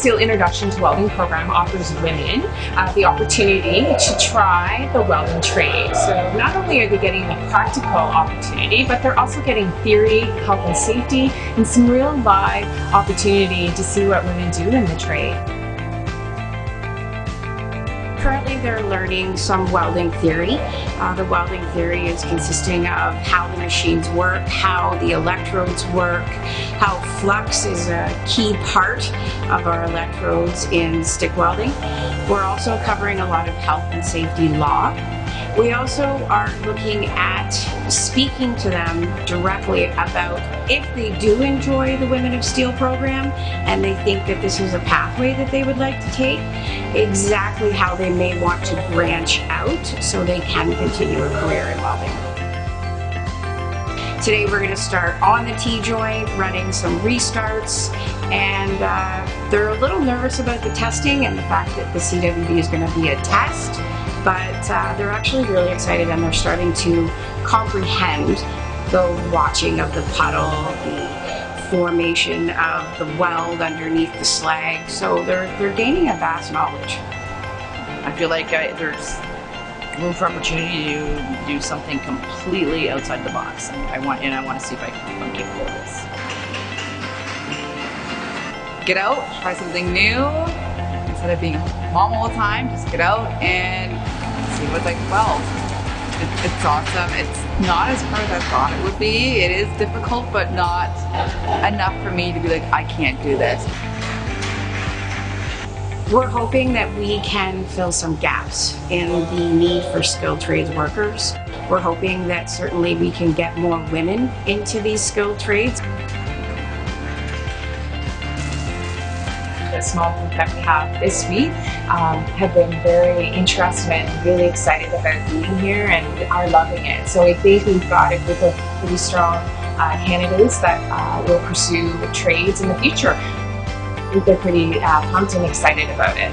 Steel Introduction to Welding program offers women the opportunity to try the welding trade. So not only are they getting a practical opportunity, but they're also getting theory, health and safety, and some real live opportunity to see what women do in the trade. Currently they're learning some welding theory. The welding theory is consisting of how the machines work, how the electrodes work, how flux is a key part of our electrodes in stick welding. We're also covering a lot of health and safety law. We also are looking at speaking to them directly about if they do enjoy the Women of Steel program and they think that this is a pathway that they would like to take, exactly how they may want to branch out so they can continue a career in welding. Today we're going to start on the T-joint, running some restarts, and they're a little nervous about the testing and the fact that the CWD is going to be a test. But they're actually really excited, and they're starting to comprehend the watching of the puddle, the formation of the weld underneath the slag. So they're gaining a vast knowledge. I feel like there's room for opportunity to do something completely outside the box, and I want to see if I'm capable of this. Get out, try something new. Instead of being mom all the time, just get out and see what's like weld. It's awesome. It's not as hard as I thought it would be. It is difficult, but not enough for me to be like, I can't do this. We're hoping that we can fill some gaps in the need for skilled trades workers. We're hoping that certainly we can get more women into these skilled trades. The small group that we have this week have been very interested and really excited about being here and are loving it. So I think we've got a group of pretty strong candidates that will pursue trades in the future. They're pretty pumped and excited about it.